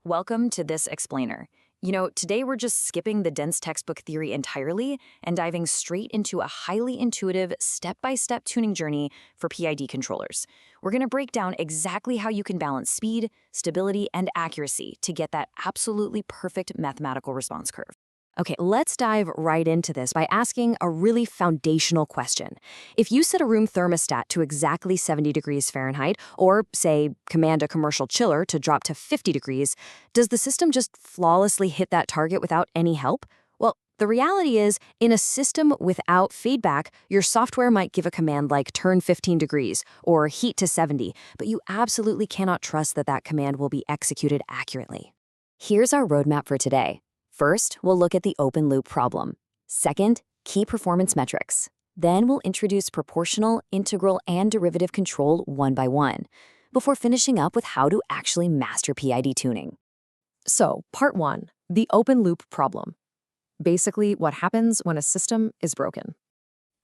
Welcome to this explainer. Today we're just skipping the dense textbook theory entirely and diving straight into a highly intuitive, step-by-step tuning journey for PID controllers. We're going to break down exactly how you can balance speed, stability, and accuracy to get that absolutely perfect mathematical response curve. Okay, let's dive right into this by asking a really foundational question. If you set a room thermostat to exactly 70 degrees Fahrenheit, or, say, command a commercial chiller to drop to 50 degrees, does the system just flawlessly hit that target without any help? Well, the reality is, in a system without feedback, your software might give a command like turn 15 degrees or heat to 70, but you absolutely cannot trust that that command will be executed accurately. Here's our roadmap for today. First, we'll look at the open loop problem. Second, key performance metrics. Then we'll introduce proportional, integral, and derivative control one by one, before finishing up with how to actually master PID tuning. So, part 1, the open loop problem. Basically, what happens when a system is broken.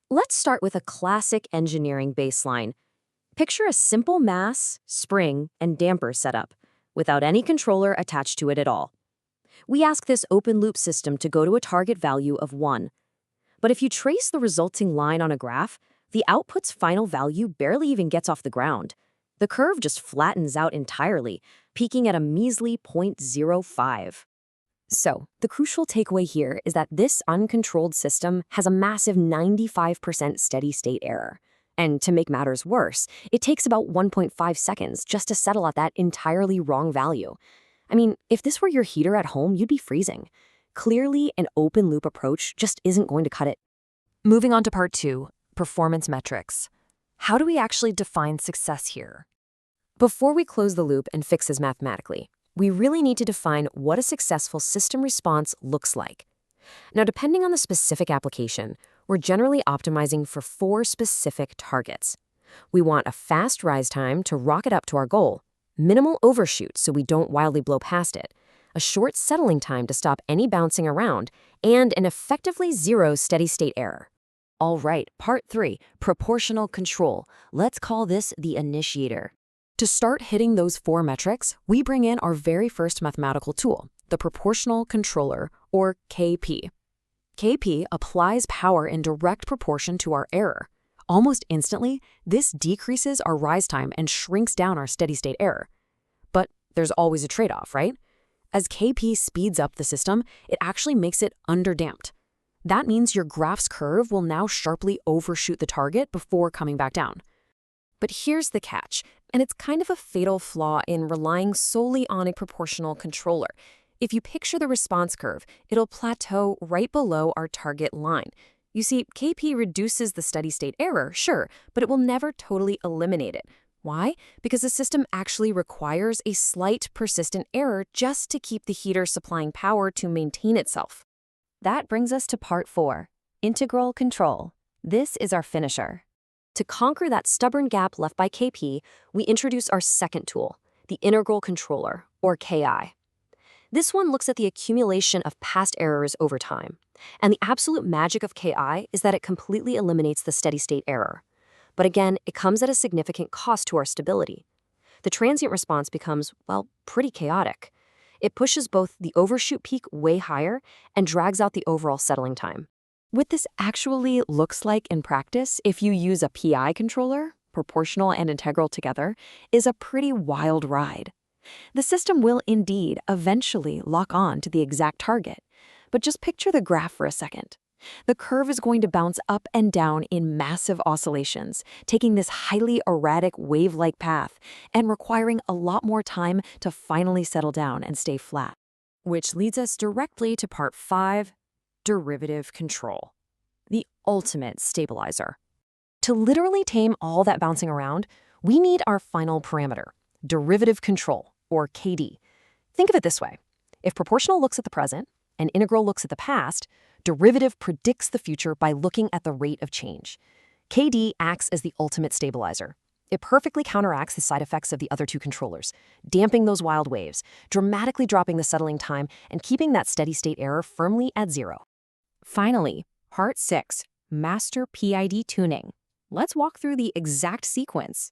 Let's start with a classic engineering baseline. Picture a simple mass, spring, and damper setup, without any controller attached to it at all. We ask this open loop system to go to a target value of 1. But if you trace the resulting line on a graph, the output's final value barely even gets off the ground. The curve just flattens out entirely, peaking at a measly 0.05. So, the crucial takeaway here is that this uncontrolled system has a massive 95% steady-state error. And to make matters worse, it takes about 1.5 seconds just to settle at that entirely wrong value. I mean, if this were your heater at home, you'd be freezing. Clearly, an open-loop approach just isn't going to cut it. Moving on to part 2, performance metrics. How do we actually define success here? Before we close the loop and fix this mathematically, we really need to define what a successful system response looks like. Now, depending on the specific application, we're generally optimizing for 4 specific targets. We want a fast rise time to rocket up to our goal, minimal overshoot so we don't wildly blow past it, a short settling time to stop any bouncing around, and an effectively zero steady-state error. All right, part 3, proportional control. Let's call this the initiator. To start hitting those 4 metrics, we bring in our very first mathematical tool, the proportional controller, or KP. KP applies power in direct proportion to our error. Almost instantly, this decreases our rise time and shrinks down our steady-state error. But there's always a trade-off, right? As KP speeds up the system, it actually makes it underdamped. That means your graph's curve will now sharply overshoot the target before coming back down. But here's the catch, and it's kind of a fatal flaw in relying solely on a proportional controller. If you picture the response curve, it'll plateau right below our target line. You see, KP reduces the steady-state error, sure, but it will never totally eliminate it. Why? Because the system actually requires a slight persistent error just to keep the heater supplying power to maintain itself. That brings us to part 4, integral control. This is our finisher. To conquer that stubborn gap left by KP, we introduce our second tool, the integral controller, or KI. This one looks at the accumulation of past errors over time. And the absolute magic of KI is that it completely eliminates the steady-state error. But again, it comes at a significant cost to our stability. The transient response becomes, well, pretty chaotic. It pushes both the overshoot peak way higher and drags out the overall settling time. What this actually looks like in practice, if you use a PI controller, proportional and integral together, is a pretty wild ride. The system will indeed eventually lock on to the exact target. But just picture the graph for a second. The curve is going to bounce up and down in massive oscillations, taking this highly erratic wave-like path and requiring a lot more time to finally settle down and stay flat. Which leads us directly to part 5, derivative control, the ultimate stabilizer. To literally tame all that bouncing around, we need our final parameter, derivative control, or KD. Think of it this way. If proportional looks at the present and integral looks at the past, derivative predicts the future by looking at the rate of change. KD acts as the ultimate stabilizer. It perfectly counteracts the side effects of the other 2 controllers, damping those wild waves, dramatically dropping the settling time, and keeping that steady-state error firmly at 0. Finally, part 6, master PID tuning. Let's walk through the exact sequence.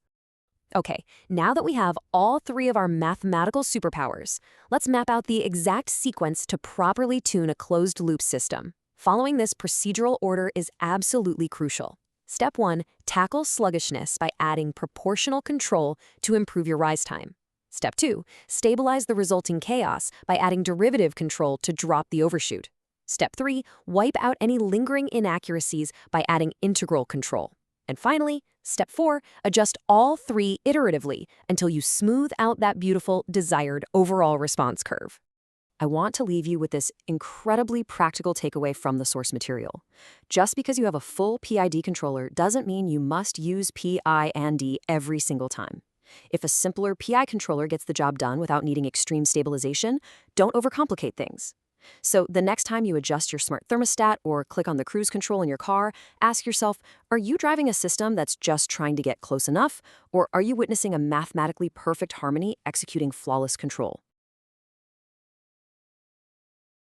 Okay, now that we have all three of our mathematical superpowers, let's map out the exact sequence to properly tune a closed-loop system. Following this procedural order is absolutely crucial. Step 1, tackle sluggishness by adding proportional control to improve your rise time. Step 2, stabilize the resulting chaos by adding derivative control to drop the overshoot. Step 3, wipe out any lingering inaccuracies by adding integral control. And finally, step 4, adjust all three iteratively until you smooth out that beautiful, desired overall response curve. I want to leave you with this incredibly practical takeaway from the source material. Just because you have a full PID controller doesn't mean you must use PID every single time. If a simpler PI controller gets the job done without needing extreme stabilization, don't overcomplicate things. So the next time you adjust your smart thermostat or click on the cruise control in your car, ask yourself, are you driving a system that's just trying to get close enough, or are you witnessing a mathematically perfect harmony executing flawless control?